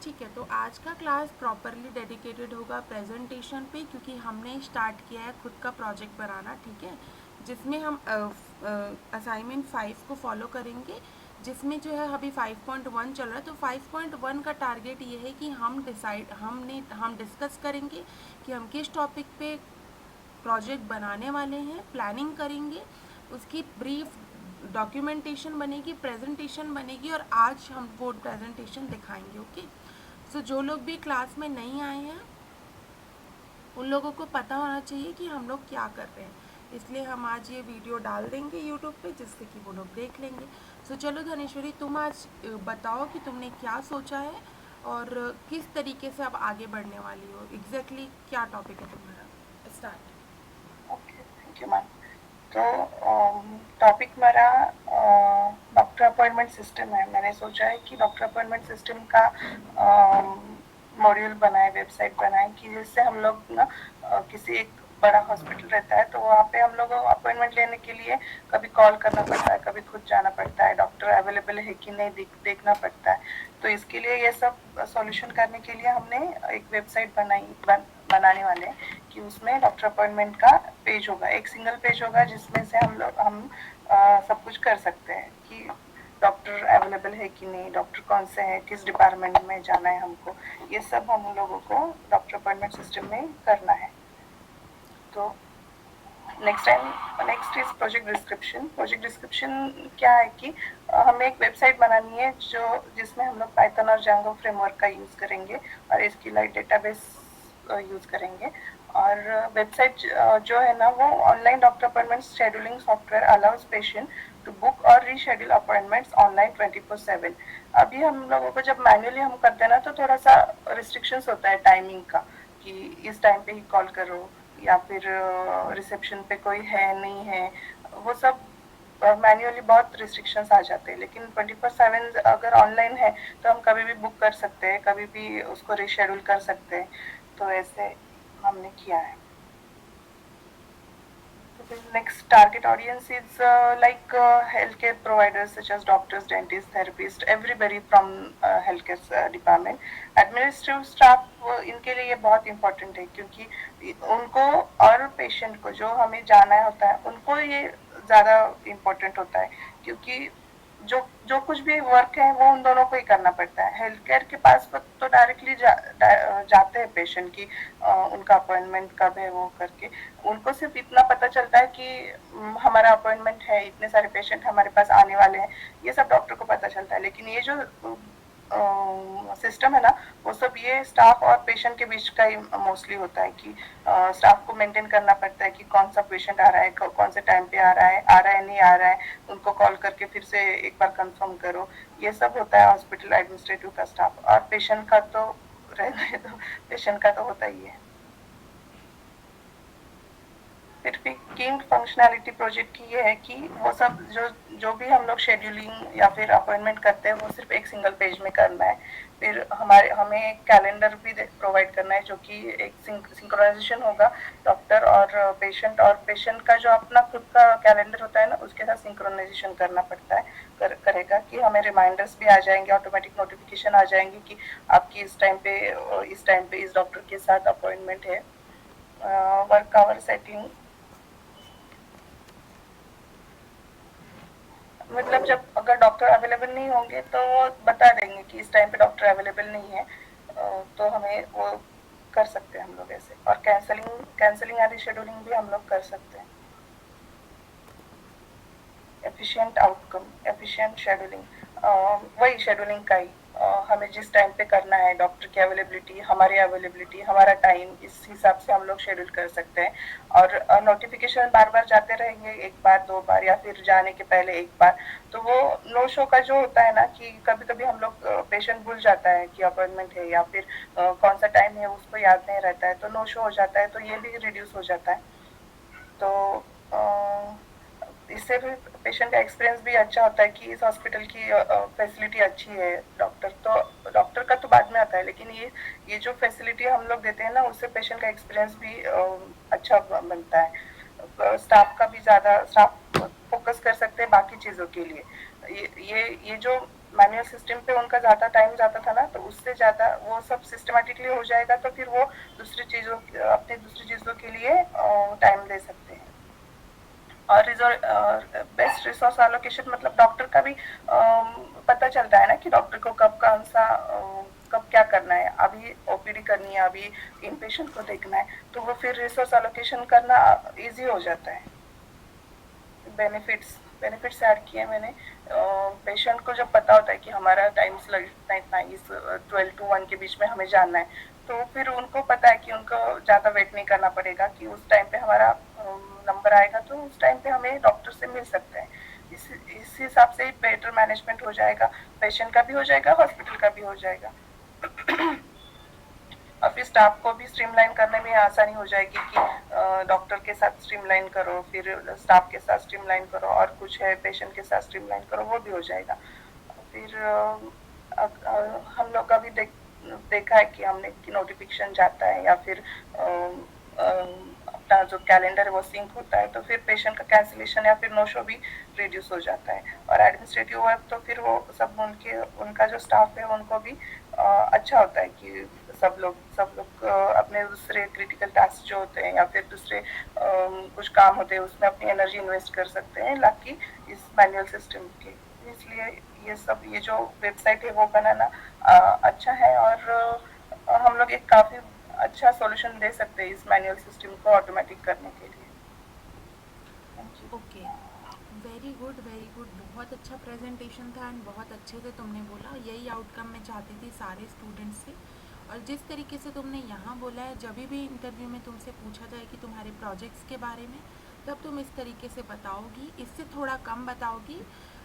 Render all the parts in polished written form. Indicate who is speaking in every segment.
Speaker 1: ठीक है, तो आज का क्लास प्रॉपरली डेडिकेटेड होगा प्रेजेंटेशन पे, क्योंकि हमने स्टार्ट किया है खुद का प्रोजेक्ट बनाना। ठीक है, जिसमें हम असाइनमेंट 5 को फॉलो करेंगे, जिसमें जो है अभी 5.1 चल रहा है। तो 5.1 का टारगेट ये है कि हम डिस्कस करेंगे कि हम किस टॉपिक पे प्रोजेक्ट बनाने वाले हैं, प्लानिंग करेंगे, उसकी ब्रीफ डॉक्यूमेंटेशन बनेगी, प्रेजेंटेशन बनेगी, और आज हम वो प्रेजेंटेशन दिखाएंगे। ओके, सो जो लोग भी क्लास में नहीं आए हैं उन लोगों को पता होना चाहिए कि हम लोग क्या कर रहे हैं, इसलिए हम आज ये वीडियो डाल देंगे यूट्यूब पे, जिससे कि वो लोग देख लेंगे। सो चलो धनेश्वरी, तुम आज बताओ कि तुमने क्या सोचा है और किस तरीके से अब आगे बढ़ने वाली हो, एग्जैक्टली क्या टॉपिक है तुम्हारा। Start.
Speaker 2: Okay, thank you ma'am. तो टॉपिक मेरा डॉक्टर अपॉइंटमेंट सिस्टम है। मैंने सोचा है कि डॉक्टर अपॉइंटमेंट सिस्टम का मॉड्यूल बनाए, वेबसाइट बनाए, कि जिससे हम लोग ना किसी एक बड़ा हॉस्पिटल रहता है तो वहाँ पे हम लोग अपॉइंटमेंट लेने के लिए कभी कॉल करना पड़ता है, कभी खुद जाना पड़ता है, डॉक्टर अवेलेबल है कि नहीं देखना पड़ता है। तो इसके लिए ये सब सॉल्यूशन करने के लिए हमने एक वेबसाइट बनाने वाले हैं कि उसमें डॉक्टर अपॉइंटमेंट का पेज होगा, एक सिंगल पेज होगा जिसमें से हम सब कुछ कर सकते हैं कि डॉक्टर अवेलेबल है कि नहीं, डॉक्टर कौन से हैं, किस डिपार्टमेंट में जाना है हमको, ये सब हम लोगों को डॉक्टर अपॉइंटमेंट सिस्टम में करना है। तो next is project description. Project description क्या है कि हमें एक वेबसाइट बनानी है जिसमें हम लोग पाइथन और जांगो फ्रेमवर्क का यूज करेंगे और एसक्यूएलाइट डेटाबेस यूज करेंगे। और वेबसाइट जो है ना, वो online doctor appointment scheduling software allows patient to book और रीशेड्यूल अपॉइंटमेंट्स ऑनलाइन 24/7। अभी हम लोगों को जब मैन्युअली हम करते हैं ना, तो थोड़ा सा रिस्ट्रिक्शंस होता है टाइमिंग का, कि इस टाइम पे ही कॉल करो या फिर रिसेप्शन पे कोई है नहीं है, वो सब मैन्युअली बहुत रिस्ट्रिक्शंस आ जाते हैं। लेकिन 24/7 अगर ऑनलाइन है तो हम कभी भी बुक कर सकते हैं, कभी भी उसको रिशेड्यूल कर सकते हैं। तो ऐसे हमने किया है। The next target audience is healthcare providers such as doctors, dentists, therapists, everybody from healthcare department. Administrative staff इनके लिए ये बहुत important है, क्योंकि उनको और पेशेंट को जो हमें जाना होता है उनको ये ज़्यादा important होता है, क्योंकि जो जो कुछ भी वर्क है वो उन दोनों को ही करना पड़ता है। हेल्थ केयर के पास तो डायरेक्टली जाते हैं पेशेंट की उनका अपॉइंटमेंट कब है वो करके, उनको सिर्फ इतना पता चलता है कि हमारा अपॉइंटमेंट है, इतने सारे पेशेंट हमारे पास आने वाले हैं, ये सब डॉक्टर को पता चलता है। लेकिन ये जो सिस्टम है ना, वो सब ये स्टाफ और पेशेंट के बीच का ही मोस्टली होता है कि स्टाफ को मेंटेन करना पड़ता है कि कौन सा पेशेंट आ रहा है, कौन से टाइम पे आ रहा है नहीं आ रहा है, उनको कॉल करके फिर से एक बार कंफर्म करो। ये सब होता है हॉस्पिटल एडमिनिस्ट्रेटिव का स्टाफ। और पेशेंट का तो रहने दो, पेशेंट का तो होता ही है। फिर भी कीन फंक्शनैलिटी प्रोजेक्ट की ये है कि वो सब जो भी हम लोग शेड्यूलिंग या फिर अपॉइंटमेंट करते हैं वो सिर्फ एक सिंगल पेज में करना है। फिर हमें एक कैलेंडर भी प्रोवाइड करना है, जो कि एक सिंक्रोनाइजेशन होगा डॉक्टर और पेशेंट का जो अपना खुद का कैलेंडर होता है ना, उसके साथ सिंक्रोनाइजेशन करना पड़ता है। करेगा कि हमें रिमाइंडर्स भी आ जाएंगे, ऑटोमेटिक नोटिफिकेशन आ जाएंगे कि आपकी इस टाइम पे इस डॉक्टर के साथ अपॉइंटमेंट है। वर्क आवर सेटिंग, मतलब जब अगर डॉक्टर अवेलेबल नहीं होंगे तो वो बता देंगे कि इस टाइम पे डॉक्टर अवेलेबल नहीं है, तो हमें वो कर सकते हैं हम लोग ऐसे। और कैंसलिंग या रिशेड्यूलिंग भी हम लोग कर सकते हैं। एफिशिएंट आउटकम, एफिशिएंट शेड्यूलिंग, वही शेड्यूलिंग का ही हमें जिस टाइम पे करना है, डॉक्टर की अवेलेबिलिटी, हमारी अवेलेबिलिटी, हमारा टाइम, इस हिसाब से हम लोग शेड्यूल कर सकते हैं। और नोटिफिकेशन बार बार जाते रहेंगे, एक बार दो बार या फिर जाने के पहले एक बार। तो वो नो शो का जो होता है ना, कि कभी कभी हम लोग पेशेंट भूल जाता है कि अपॉइंटमेंट है या फिर कौन सा टाइम है उसको याद नहीं रहता है, तो नो शो हो जाता है, तो ये भी रिड्यूस हो जाता है। तो इससे भी पेशेंट का एक्सपीरियंस भी अच्छा होता है कि इस हॉस्पिटल की फैसिलिटी अच्छी है। डॉक्टर का तो बाद में आता है, लेकिन ये जो फैसिलिटी हम लोग देते हैं ना, उससे पेशेंट का एक्सपीरियंस भी अच्छा बनता है। स्टाफ फोकस कर सकते हैं बाकी चीज़ों के लिए। ये जो मैनुअल सिस्टम पे उनका ज़्यादा टाइम जाता था ना, तो उससे ज़्यादा वो सब सिस्टमेटिकली हो जाएगा, तो फिर वो अपनी दूसरी चीज़ों के लिए टाइम दे सकते हैं। और बेस्ट रिसोर्स एलोकेशन मतलब डॉक्टर का भी पता चलता है ना कि डॉक्टर को कब क्या करना है, अभी ओपीडी करनी है, अभी इन पेशेंट को देखना है, तो वो फिर रिसोर्स एलोकेशन करना इजी हो जाता है। बेनिफिट्स ऐड किए मैंने। पेशेंट को जब पता होता है कि हमारा टाइम स्लॉट इतना इतना इस 12 to 1 के बीच में हमें जानना है, तो फिर उनको पता है कि उनको ज़्यादा वेट नहीं करना पड़ेगा, कि उस टाइम पे हमारा नंबर आएगा, तो उस टाइम पे हमें डॉक्टर से मिल सकते हैं। इस हिसाब से बेटर मैनेजमेंट हो जाएगा, पेशेंट का भी हो जाएगा, हॉस्पिटल का भी हो जाएगा। और फिर स्टाफ को भी स्ट्रीमलाइन करने में आसानी हो जाएगी कि डॉक्टर के साथ स्ट्रीमलाइन करो, फिर स्टाफ के साथ स्ट्रीमलाइन करो, और कुछ है पेशेंट के साथ स्ट्रीमलाइन करो, वो भी हो जाएगा। फिर हम लोग का भी देखा है कि हमने कि नोटिफिकेशन जाता है या फिर अपना जो कैलेंडर है वो सिंक होता है, तो फिर पेशेंट का कैंसिलेशन या फिर नो शो भी रिड्यूस हो जाता है। और एडमिनिस्ट्रेटिव वर्क तो फिर वो सब उनका जो स्टाफ है उनको भी अच्छा होता है कि सब लोग अपने दूसरे क्रिटिकल टास्क जो होते हैं या फिर दूसरे कुछ काम होते हैं उसमें अपनी एनर्जी इन्वेस्ट कर सकते हैं, लाकि इस मैनुअल सिस्टम के। इसलिए ये जो वेबसाइट है वो बनाना अच्छा है, और हम लोग एक काफ़ी अच्छा सॉल्यूशन दे सकते हैं इस मैनुअल सिस्टम को ऑटोमेटिक करने के लिए। Thank you.
Speaker 1: Okay, very good very good, बहुत अच्छा प्रेजेंटेशन था एंड बहुत अच्छे से तुमने बोला। यही आउटकम मैं चाहती थी सारे स्टूडेंट्स से। और जिस तरीके से तुमने यहाँ बोला है, जब भी इंटरव्यू में तुमसे पूछा जाए कि तुम्हारे प्रोजेक्ट्स के बारे में, तब तुम इस तरीके से बताओगी, इससे थोड़ा कम बताओगी,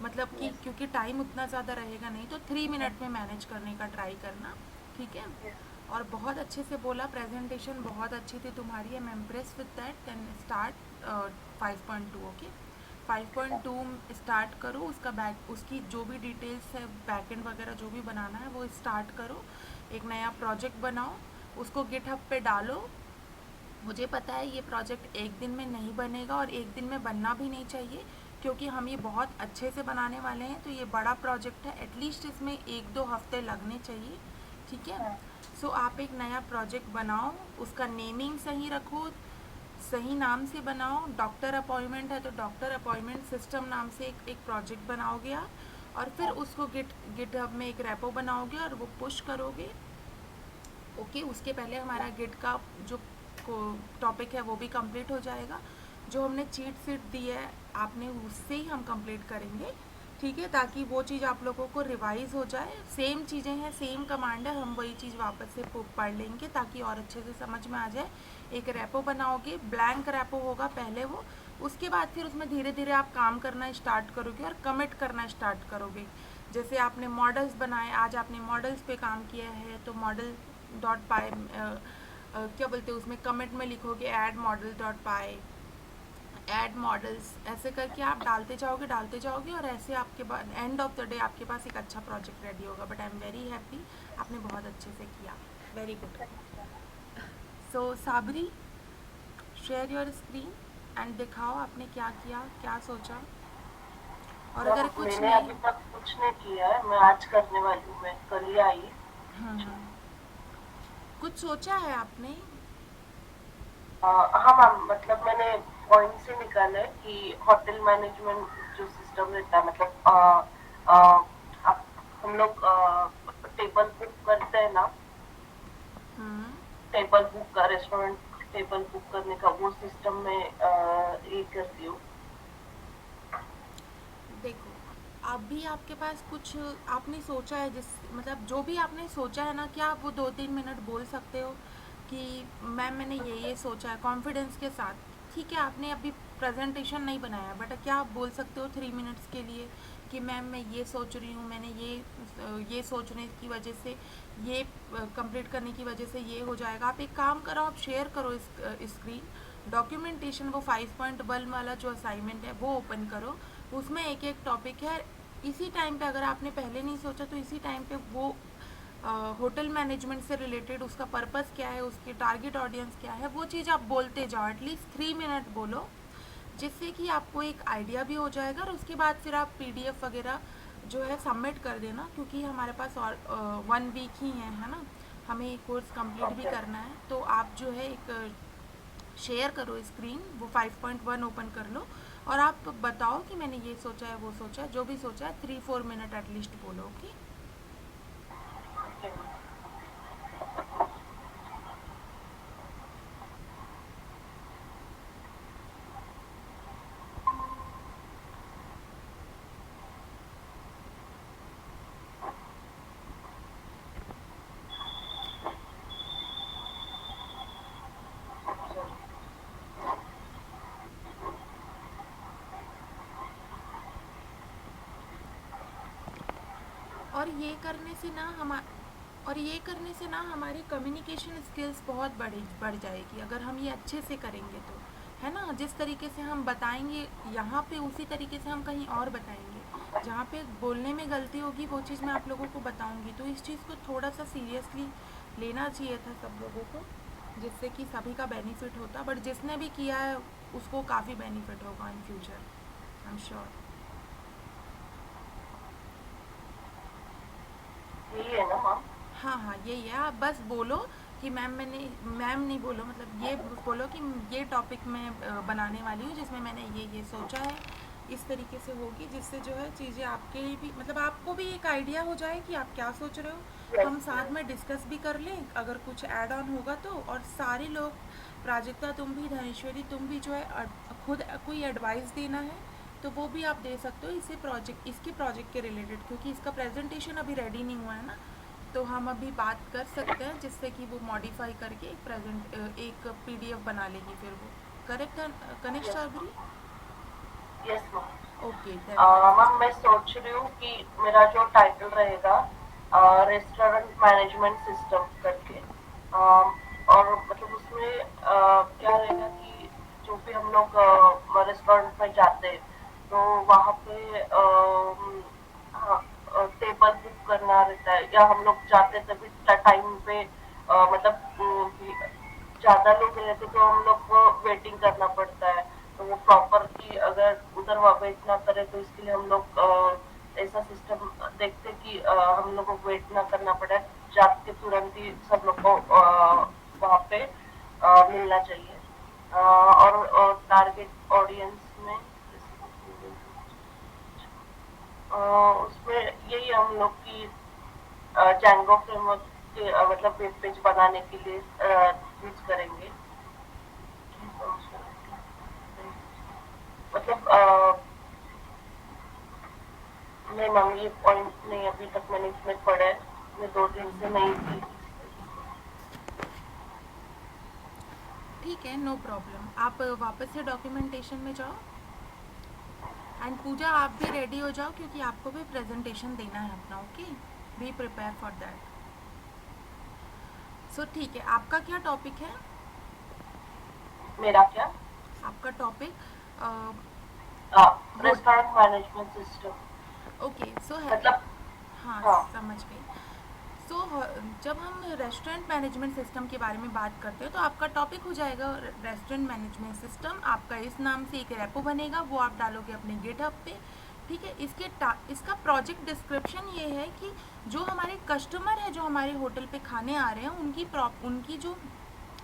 Speaker 1: मतलब कि
Speaker 2: यस।
Speaker 1: क्योंकि टाइम उतना ज़्यादा रहेगा नहीं, तो 3 मिनट में मैनेज करने का ट्राई करना, ठीक है।
Speaker 2: यस।
Speaker 1: और बहुत अच्छे से बोला, प्रेजेंटेशन बहुत अच्छी थी तुम्हारी, I am impress with that. Then start 5.2, okay. 5.2 start करो, उसकी जो भी डिटेल्स है, बैकएंड वगैरह जो भी बनाना है वो स्टार्ट करो। एक नया प्रोजेक्ट बनाओ, उसको गिटहब पे डालो। मुझे पता है ये प्रोजेक्ट एक दिन में नहीं बनेगा और एक दिन में बनना भी नहीं चाहिए, क्योंकि हम ये बहुत अच्छे से बनाने वाले हैं, तो ये बड़ा प्रोजेक्ट है, एटलीस्ट इसमें 1-2 हफ्ते लगने चाहिए, ठीक है। सो आप एक नया प्रोजेक्ट बनाओ, उसका नेमिंग सही रखो, सही नाम से बनाओ। डॉक्टर अपॉइंटमेंट है तो डॉक्टर अपॉइंटमेंट सिस्टम नाम से एक प्रोजेक्ट बनाओगे आप, और फिर उसको गिटहब में एक रेपो बनाओगे और वो पुश करोगे, ओके। उसके पहले हमारा गिट का जो टॉपिक है वो भी कंप्लीट हो जाएगा। जो हमने चीट शीट दी है आपने, उससे ही हम कंप्लीट करेंगे, ठीक है, ताकि वो चीज़ आप लोगों को रिवाइज हो जाए। सेम चीज़ें हैं, सेम कमांड है, हम वही चीज़ वापस से पढ़ लेंगे ताकि और अच्छे से समझ में आ जाए। एक रेपो बनाओगे, ब्लैंक रेपो होगा पहले वो, उसके बाद फिर उसमें धीरे धीरे आप काम करना स्टार्ट करोगे और कमिट करना स्टार्ट करोगे। जैसे आपने मॉडल्स बनाए, आज आपने मॉडल्स पे काम किया है, तो मॉडल डॉट पाई क्या बोलते हैं उसमें कमेंट में लिखोगे ऐड मॉडल डॉट पाई, ऐड मॉडल्स, ऐसे करके आप डालते जाओगे और ऐसे आपके बाद एंड ऑफ द डे आपके पास एक अच्छा प्रोजेक्ट रेडी होगा। But I am very happy, आपने बहुत अच्छे से किया, very good. So Sabri, share your screen and दिखाओ आपने क्या किया, क्या सोचा। और अगर कुछ
Speaker 3: मैंने
Speaker 1: नहीं,
Speaker 3: अभी तक कुछ नहीं किया है, मैं आज करने वाली हूँ, मैं कल ही आई।
Speaker 1: कुछ सोचा है आपने?
Speaker 3: हाँ मैम, मतलब मैंने पॉइंट से निकाला है कि होटल मैनेजमेंट जो सिस्टम रहता है, मतलब आप हम लोग टेबल बुक करते हैं ना,
Speaker 1: हम्म,
Speaker 3: टेबल बुक का, रेस्टोरेंट टेबल बुक करने का, वो सिस्टम में ये करती हूँ।
Speaker 1: देखो, अभी आपके पास कुछ आपने सोचा है, जिस मतलब जो भी आपने सोचा है ना, क्या आप वो 2-3 मिनट बोल सकते हो कि मैम मैंने ये सोचा है कॉन्फिडेंस के साथ, ठीक है। आपने अभी प्रेजेंटेशन नहीं बनाया, बट क्या आप बोल सकते हो 3 मिनट्स के लिए कि मैम मैं ये सोच रही हूँ, मैंने ये सोचने की वजह से, ये कंप्लीट करने की वजह से ये हो जाएगा। आप एक काम करो, आप शेयर करो इस स्क्रीन डॉक्यूमेंटेशन, वो 5.1 वाला जो असाइनमेंट है वो ओपन करो, उसमें एक एक टॉपिक है। इसी टाइम पे, अगर आपने पहले नहीं सोचा तो इसी टाइम पे वो होटल मैनेजमेंट से रिलेटेड उसका पर्पस क्या है, उसकी टारगेट ऑडियंस क्या है, वो चीज़ आप बोलते जाओ, एटलीस्ट 3 मिनट बोलो, जिससे कि आपको एक आइडिया भी हो जाएगा। और उसके बाद फिर आप पीडीएफ वगैरह जो है सबमिट कर देना, क्योंकि हमारे पास और 1 वीक ही है ना, हमें ये कोर्स कंप्लीट भी
Speaker 3: ओके
Speaker 1: करना है। तो आप जो है एक शेयर करो स्क्रीन, वो 5.1 ओपन कर लो और आप बताओ कि मैंने ये सोचा है वो सोचा है, जो भी सोचा है 3-4 मिनट एटलीस्ट बोलो। ओके
Speaker 3: ओके
Speaker 1: और ये करने से ना हमारी कम्युनिकेशन स्किल्स बहुत बढ़ जाएगी, अगर हम ये अच्छे से करेंगे तो, है ना। जिस तरीके से हम बताएंगे यहाँ पे उसी तरीके से हम कहीं और बताएंगे। जहाँ पे बोलने में गलती होगी वो चीज़ मैं आप लोगों को बताऊंगी। तो इस चीज़ को थोड़ा सा सीरियसली लेना चाहिए था सब लोगों को, जिससे कि सभी का बेनिफिट होता। बट जिसने भी किया है उसको काफ़ी बेनिफिट होगा in future, I am sure.
Speaker 3: यही है ना मैम?
Speaker 1: हाँ हाँ यही है। आप बस बोलो कि मैम नहीं बोलो, मतलब ये बोलो कि ये टॉपिक मैं बनाने वाली हूँ जिसमें मैंने ये सोचा है, इस तरीके से होगी, जिससे जो है चीज़ें आपके लिए भी, मतलब आपको भी एक आइडिया हो जाए कि आप क्या सोच रहे हो।
Speaker 3: यस
Speaker 1: हम साथ में डिस्कस भी कर लें अगर कुछ ऐड ऑन होगा तो। और सारे लोग, प्राजक्ता तुम भी, धनेश्वरी तुम भी, जो है खुद कोई एडवाइस देना है तो वो भी आप दे सकते हो इसके प्रोजेक्ट के रिलेटेड, क्योंकि इसका प्रेजेंटेशन अभी रेडी नहीं हुआ है ना। तो हम अभी बात कर सकते हैं जिससे कि वो मॉडिफाई करके एक पीडीएफ बना लेगी फिर वो। करेक्ट है Kanishtha
Speaker 3: yes
Speaker 1: Chaudhary?
Speaker 3: Yes ma'am.
Speaker 1: Okay then
Speaker 3: ma'am
Speaker 1: best.
Speaker 3: मैं सोच रही हूँ कि मेरा जो टाइटल रहेगा रेस्टोरेंट मैनेजमेंट सिस्टम करके। और मतलब उसमें क्या रहेगा कि जो भी हम लोग रेस्टोरेंट में जाते हैं तो वहाँ पे हाँ, टेबल बुक करना रहता है, या हम लोग जाते तभी टाइम पे मतलब ज्यादा लोग रहते तो हम लोग को वेटिंग करना पड़ता है। तो वो प्रॉपरली अगर उधर वहाँ वेट ना करे तो इसके लिए हम लोग ऐसा सिस्टम देखते कि हम लोग को वेट ना करना पड़े, जाके तुरंत ही सब लोग को वहाँ पे मिलना चाहिए। और टारगेट ऑडियंस में उसमें यही हम लोग की जैंगो फ्रेमवर्क के मतलब वेब पेज बनाने के लिए यूज करेंगे। मतलब नहीं मैम, ये पॉइंट नहीं अभी तक मैंने इसमें पढ़ा है, मैं 2 दिन से नहीं थी।
Speaker 1: ठीक है, नो प्रॉब्लम। आप वापस से डॉक्यूमेंटेशन में जाओ। एंड पूजा आप भी रेडी हो जाओ, क्योंकि आपको भी प्रेजेंटेशन देना है अपना। Okay, be prepare for that. So ठीक है, आपका क्या टॉपिक है?
Speaker 3: मेरा क्या?
Speaker 1: आपका topic
Speaker 3: restaurant management system.
Speaker 1: Okay so है।
Speaker 3: मतलब
Speaker 1: हाँ
Speaker 3: हाँ
Speaker 1: समझ गई। सो जब हम रेस्टोरेंट मैनेजमेंट सिस्टम के बारे में बात करते हैं तो आपका टॉपिक हो जाएगा रेस्टोरेंट मैनेजमेंट सिस्टम। आपका इस नाम से एक रेपो बनेगा, वो आप डालोगे अपने गिटहब पे। ठीक है, इसका प्रोजेक्ट डिस्क्रिप्शन ये है कि जो हमारे कस्टमर है, जो हमारे होटल पे खाने आ रहे हैं, उनकी जो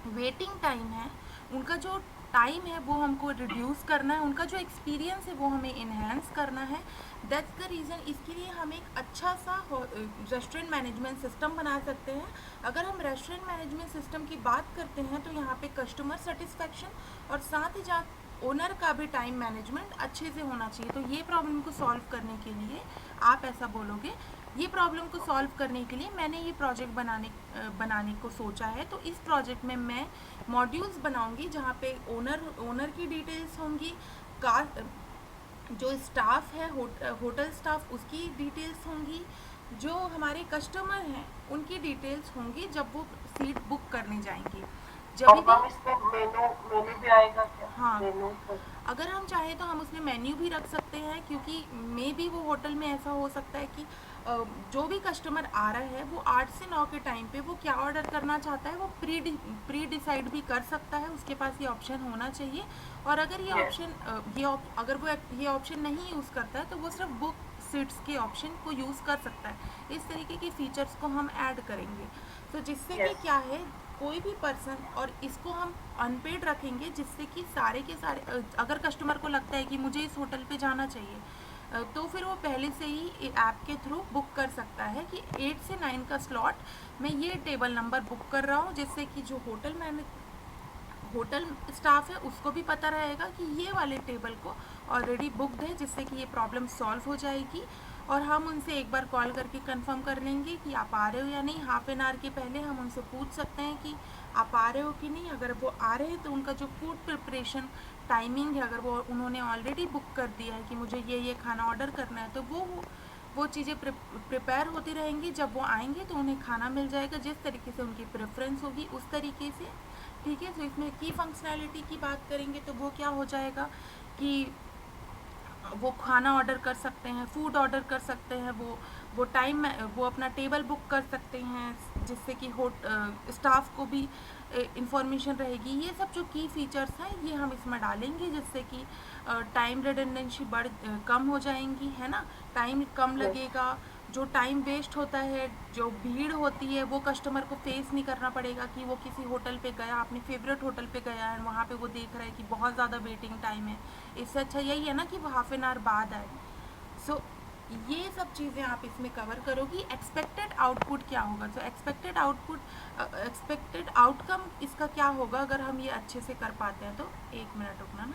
Speaker 1: वेटिंग टाइम है, उनका जो टाइम है वो हमको रिड्यूस करना है, उनका जो एक्सपीरियंस है वो हमें इन्हेंस करना है। That's the reason. इसके लिए हम एक अच्छा सा रेस्टोरेंट मैनेजमेंट सिस्टम बना सकते हैं। अगर हम रेस्टोरेंट मैनेजमेंट सिस्टम की बात करते हैं तो यहाँ पे कस्टमर सेटिस्फैक्शन और साथ ही साथ ओनर का भी टाइम मैनेजमेंट अच्छे से होना चाहिए। तो ये प्रॉब्लम को सॉल्व करने के लिए आप ऐसा बोलोगे, ये प्रॉब्लम को सॉल्व करने के लिए मैंने ये प्रोजेक्ट बनाने को सोचा है। तो इस प्रोजेक्ट में मैं मॉड्यूल्स बनाऊंगी जहाँ पे ओनर की डिटेल्स होंगी, कार जो स्टाफ है होटल स्टाफ उसकी डिटेल्स होंगी, जो हमारे कस्टमर हैं उनकी डिटेल्स होंगी जब वो सीट बुक करने जाएंगे।
Speaker 3: और
Speaker 1: जब भी
Speaker 3: मैम इसमें मेनू मेनू भी आएगा क्या?
Speaker 1: हाँ,
Speaker 3: मेनू तो
Speaker 1: अगर हम चाहें तो हम उसमें मेन्यू भी रख सकते हैं, क्योंकि मे भी वो होटल में ऐसा हो सकता है कि जो भी कस्टमर आ रहा है वो 8 से 9 के टाइम पे वो क्या ऑर्डर करना चाहता है वो प्री डिसाइड भी कर सकता है, उसके पास ये ऑप्शन होना चाहिए। और अगर ये
Speaker 3: Yes.
Speaker 1: ऑप्शन अगर वो ये ऑप्शन नहीं यूज़ करता है तो वो सिर्फ बुक सीट्स के ऑप्शन को यूज़ कर सकता है। इस तरीके के फीचर्स को हम ऐड करेंगे, तो जिससे कि
Speaker 3: Yes.
Speaker 1: क्या है, कोई भी पर्सन, और इसको हम अनपेड रखेंगे जिससे कि सारे के सारे अगर कस्टमर को लगता है कि मुझे इस होटल पे जाना चाहिए, तो फिर वो पहले से ही ऐप के थ्रू बुक कर सकता है कि 8 से 9 का स्लॉट मैं ये टेबल नंबर बुक कर रहा हूँ, जिससे कि जो होटल स्टाफ है उसको भी पता रहेगा कि ये वाले टेबल को ऑलरेडी बुकड है, जिससे कि ये प्रॉब्लम सॉल्व हो जाएगी। और हम उनसे एक बार कॉल करके कंफर्म कर लेंगे कि आप आ रहे हो या नहीं। हाफ एन आवर के पहले हम उनसे पूछ सकते हैं कि आप आ रहे हो कि नहीं। अगर वो आ रहे हैं तो उनका जो फूड प्रिपरेशन टाइमिंग है, अगर वो उन्होंने ऑलरेडी बुक कर दिया है कि मुझे ये खाना ऑर्डर करना है, तो वो चीज़ें प्रिपेयर होती रहेंगी। जब वो आएंगे तो उन्हें खाना मिल जाएगा जिस तरीके से उनकी प्रेफरेंस होगी उस तरीके से, ठीक है। तो इसमें की फंक्शनैलिटी की बात करेंगे तो वो क्या हो जाएगा कि वो खाना ऑर्डर कर सकते हैं, फूड ऑर्डर कर सकते हैं, वो टाइम में वो अपना टेबल बुक कर सकते हैं, जिससे कि स्टाफ को भी इंफॉर्मेशन रहेगी। ये सब जो की फीचर्स हैं ये हम इसमें डालेंगे, जिससे कि टाइम रिडंडेंसी कम हो जाएंगी, है ना। टाइम कम
Speaker 3: Yes.
Speaker 1: लगेगा, जो टाइम वेस्ट होता है, जो भीड़ होती है, वो कस्टमर को फेस नहीं करना पड़ेगा कि वो किसी होटल पे गया, अपने फेवरेट होटल पे गया है, वहाँ पे वो देख रहा है कि बहुत ज़्यादा वेटिंग टाइम है। इससे अच्छा यही है ना कि वो हाफ एन आवर बाद आए। सो ये सब चीज़ें आप इसमें कवर करोगी। एक्सपेक्टेड आउटपुट क्या होगा, तो एक्सपेक्टेड आउटकम इसका क्या होगा अगर हम ये अच्छे से कर पाते हैं। तो 1 मिनट रुकना ना।